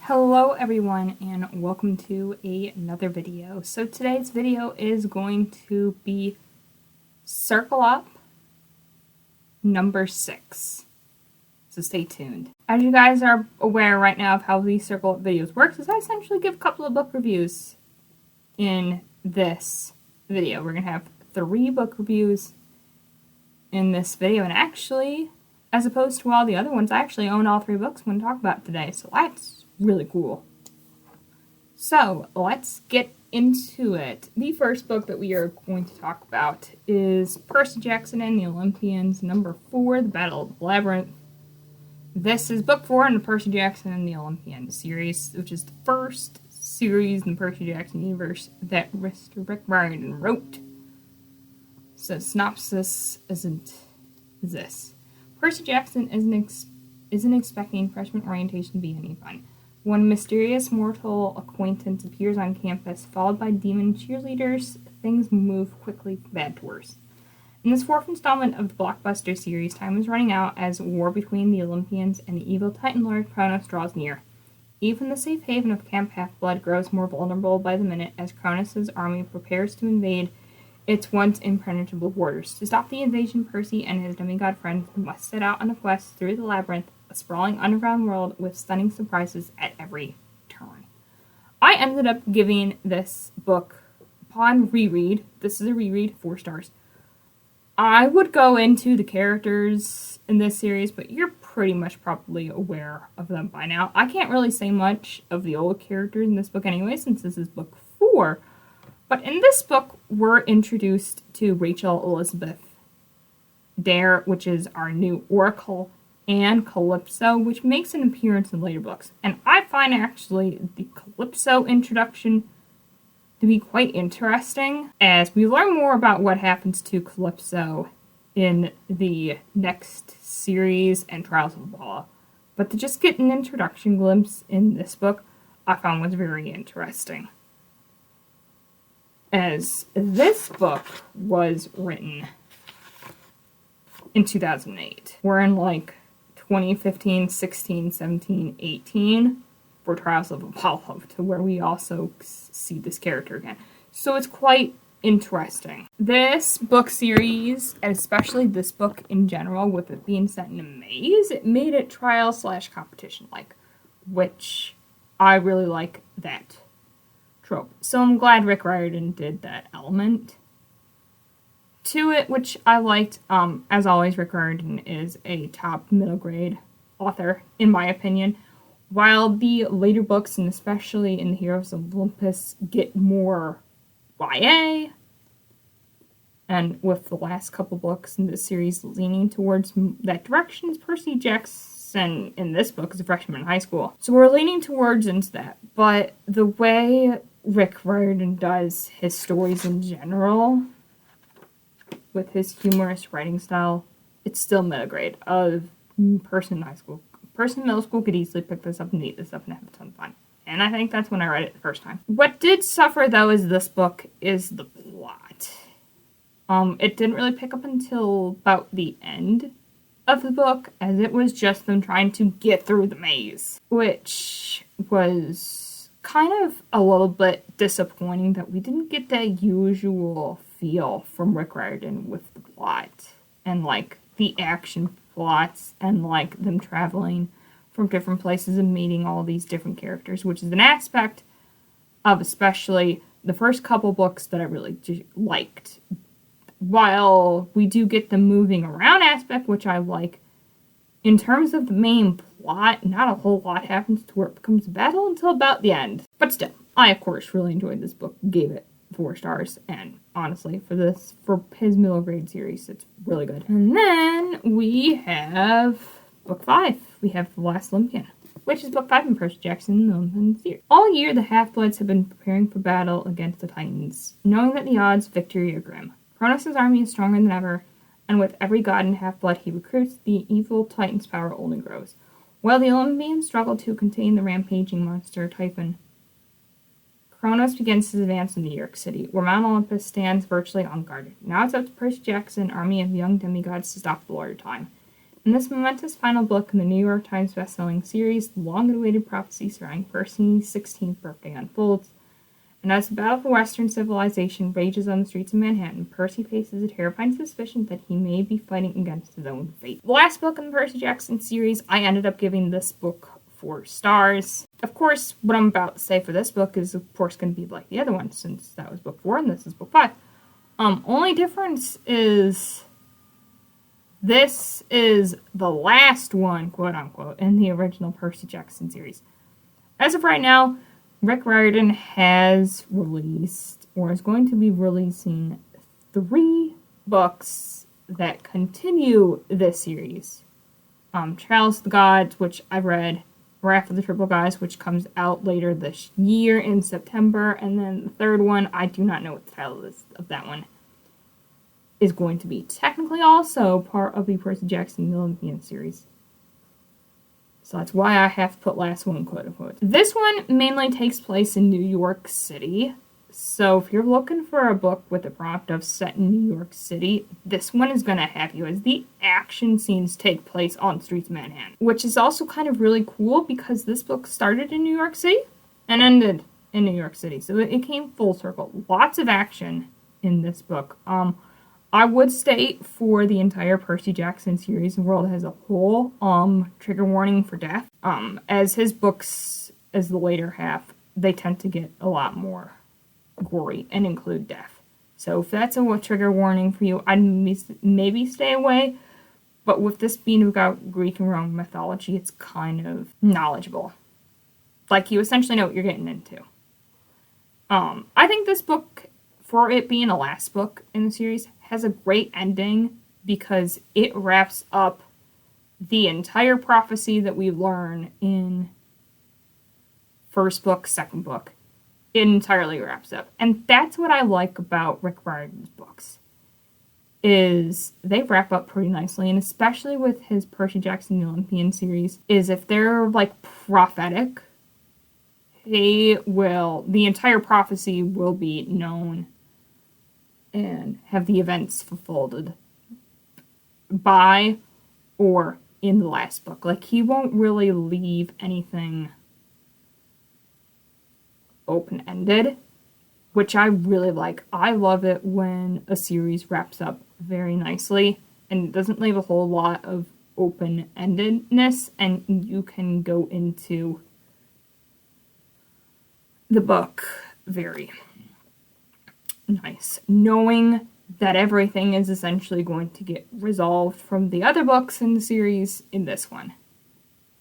Hello everyone and welcome to another video. So today's video is going to be Circle Up number 6. So stay tuned. As you guys are aware right now of how these Circle Up videos works, is I essentially give a couple of book reviews in this video. We're going to have 3 book reviews in this video, and actually, as opposed to all the other ones, I actually own all 3 books I'm going to talk about today, so that's really cool. So let's get into it. The first book that we are going to talk about is Percy Jackson and the Olympians, number 4, The Battle of the Labyrinth. This is book 4 in the Percy Jackson and the Olympians series, which is the first series in the Percy Jackson universe that Mr. Rick Riordan wrote. So synopsis is this. Percy Jackson isn't expecting freshman orientation to be any fun. When a mysterious mortal acquaintance appears on campus, followed by demon cheerleaders, things move quickly from bad to worse. In this 4th installment of the blockbuster series, time is running out as war between the Olympians and the evil Titan Lord Kronos draws near. Even the safe haven of Camp Half-Blood grows more vulnerable by the minute as Kronos' army prepares to invade its once impenetrable borders. To stop the invasion, Percy and his demigod friends must set out on a quest through the labyrinth, a sprawling underground world with stunning surprises at every turn. I ended up giving this book, upon reread, this is a reread, 4 stars. I would go into the characters in this series, but you're pretty much probably aware of them by now. I can't really say much of the old characters in this book anyway, since this is book 4. But in this book, we're introduced to Rachel Elizabeth Dare, which is our new Oracle, and Calypso, which makes an appearance in later books. And I find actually the Calypso introduction to be quite interesting, as we learn more about what happens to Calypso in the next series and Trials of Apollo. But to just get an introduction glimpse in this book, I found was very interesting. As this book was written in 2008. We're in like 2015, 16, 17, 18 for Trials of Apollo, to where we also see this character again. So it's quite interesting. This book series, and especially this book in general, with it being set in a maze, it made it trial/competition-like, which I really like that trope. So I'm glad Rick Riordan did that element to it, which I liked. As always, Rick Riordan is a top middle grade author, in my opinion. While the later books, and especially in the Heroes of Olympus, get more YA, and with the last couple books in this series leaning towards that direction, Percy Jackson in this book is a freshman in high school. So we're leaning towards into that. But the way Rick Riordan does his stories in general, with his humorous writing style, it's still middle grade. A person in middle school could easily pick this up and eat this up and have a ton of fun. And I think that's when I read it the first time. What did suffer, though, is this book is the plot. It didn't really pick up until about the end of the book, as it was just them trying to get through the maze, which was kind of a little bit disappointing that we didn't get that usual feel from Rick Riordan with the plot and like the action plots and like them traveling from different places and meeting all these different characters, which is an aspect of especially the first couple books that I really liked. While we do get the moving around aspect, which I like, in terms of the main plot, not a whole lot happens to where it becomes a battle until about the end. But still, I of course really enjoyed this book, gave it 4 stars, and honestly, for his middle grade series, it's really good. And then we have book 5. We have The Last Olympian, which is book 5 in Percy Jackson and the Olympian series. All year, the Half-Bloods have been preparing for battle against the Titans, knowing that the odds of victory are grim. Kronos' army is stronger than ever, and with every god and half-blood he recruits, the evil Titan's power only grows. While the Olympians struggle to contain the rampaging monster Typhon, Kronos begins his advance in New York City, where Mount Olympus stands virtually unguarded. Now it's up to Percy Jackson, army of young demigods, to stop the Lord of Time. In this momentous final book in the New York Times bestselling series, the long-awaited prophecy surrounding Percy's 16th birthday unfolds, and as the battle for Western civilization rages on the streets of Manhattan, Percy faces a terrifying suspicion that he may be fighting against his own fate. The last book in the Percy Jackson series, I ended up giving this book 4 stars. Of course, what I'm about to say for this book is, of course, going to be like the other one, since that was book 4 and this is book 5. Only difference is this is the last one, quote unquote, in the original Percy Jackson series. As of right now, Rick Riordan has released, or is going to be releasing, 3 books that continue this series. Trials of the Gods, which I've read, Wrath of the Triple Gods, which comes out later this year in September, and then the third one, I do not know what the title is of that one, is going to be technically also part of the Percy Jackson the Olympian series. So that's why I have to put last one, quote unquote. This one mainly takes place in New York City. So if you're looking for a book with a prompt of set in New York City, this one is going to have you, as the action scenes take place on the streets of Manhattan. Which is also kind of really cool because this book started in New York City and ended in New York City. So it came full circle. Lots of action in this book. I would state for the entire Percy Jackson series and world as a whole, trigger warning for death. As his books, as the later half, they tend to get a lot more gory and include death. So if that's a trigger warning for you, I'd maybe stay away. But with this being about Greek and Roman mythology, it's kind of knowledgeable. Like, you essentially know what you're getting into. I think this book, for it being the last book in the series, has a great ending because it wraps up the entire prophecy that we learn in first book, second book. It entirely wraps up. And that's what I like about Rick Riordan's books, is they wrap up pretty nicely, and especially with his Percy Jackson the Olympian series, is if they're like prophetic, the entire prophecy will be known and have the events fulfilled by or in the last book. Like, he won't really leave anything open-ended, which I really like. I love it when a series wraps up very nicely and doesn't leave a whole lot of open-endedness, and you can go into the book very nice, knowing that everything is essentially going to get resolved from the other books in the series in this one.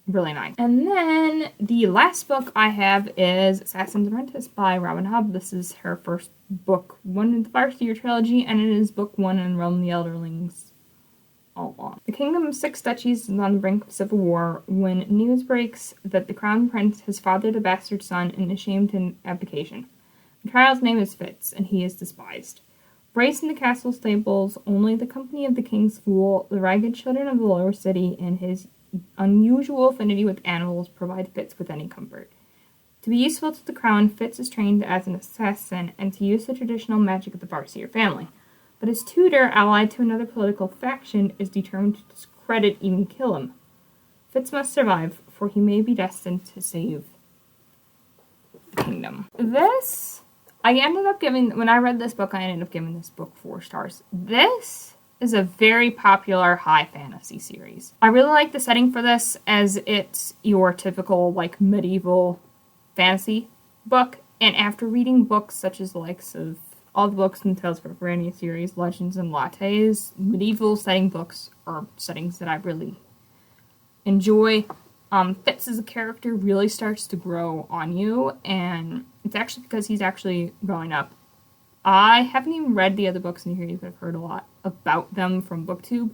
Really nice. And then the last book I have is Assassin's Apprentice by Robin Hobb. This is her first book, one in the first-year trilogy, and it is book 1 in Realm of the Elderlings all along. The Kingdom of Six Duchies is on the brink of civil war when news breaks that the crown prince has fathered a bastard son and is shamed in abdication. The child's name is Fitz, and he is despised. Raised in the castle stables, only the company of the king's fool, the ragged children of the lower city, and his unusual affinity with animals provide Fitz with any comfort. To be useful to the crown, Fitz is trained as an assassin and to use the traditional magic of the Farseer family. But his tutor, allied to another political faction, is determined to discredit, even kill him. Fitz must survive, for he may be destined to save the kingdom. When I read this book, I ended up giving this book 4 stars. This is a very popular high fantasy series. I really like the setting for this, as it's your typical, like, medieval fantasy book. And after reading books such as the likes of all the books in the Tales of Verania series, Legends and Lattes, medieval setting books are settings that I really enjoy. Fitz as a character really starts to grow on you, and it's actually because he's actually growing up. I haven't even read the other books in the series, but I've heard a lot about them from BookTube.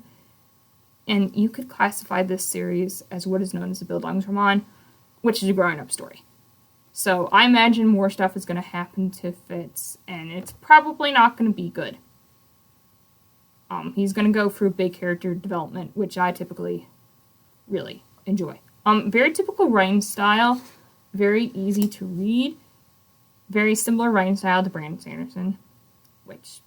And you could classify this series as what is known as a Bildungsroman, which is a growing up story. So I imagine more stuff is going to happen to Fitz, and it's probably not going to be good. He's going to go through big character development, which I typically really enjoy. Very typical writing style, very easy to read, very similar writing style to Brandon Sanderson, which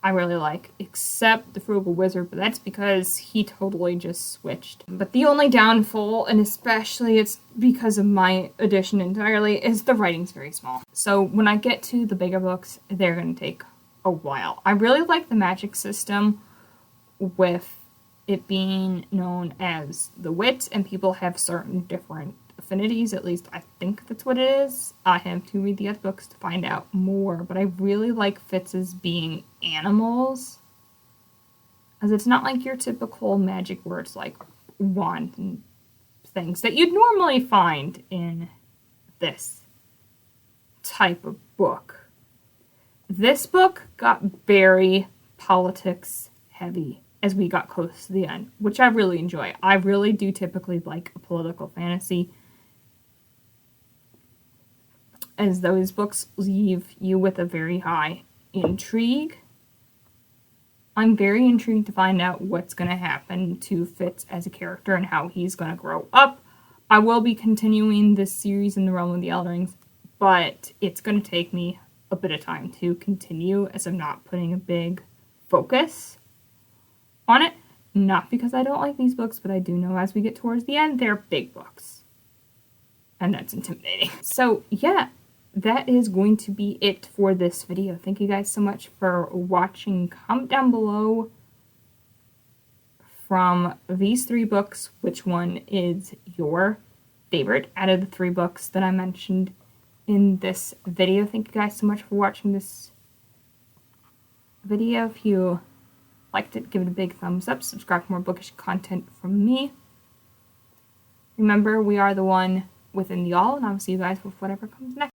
I really like, except the Frugal Wizard, but that's because he totally just switched. But the only downfall, and especially it's because of my edition entirely, is the writing's very small. So when I get to the bigger books, they're going to take a while. I really like the magic system with it being known as the wit, and people have certain different affinities, at least I think that's what it is. I have to read the other books to find out more, but I really like Fitz's being animals, as it's not like your typical magic where it's like wand and things that you'd normally find in this type of book. This book got very politics heavy as we got close to the end, which I really enjoy. I really do typically like a political fantasy, as those books leave you with a very high intrigue. I'm very intrigued to find out what's going to happen to Fitz as a character and how he's going to grow up. I will be continuing this series in the Realm of the Elderings, but it's going to take me a bit of time to continue, as I'm not putting a big focus on it. Not because I don't like these books, but I do know as we get towards the end, they're big books. And that's intimidating. So yeah, that is going to be it for this video. Thank you guys so much for watching. Comment down below from these 3 books, which one is your favorite out of the 3 books that I mentioned in this video. Thank you guys so much for watching this video. If you liked it, give it a big thumbs up. Subscribe for more bookish content from me. Remember, we are the one within the all, and I will see you guys with whatever comes next.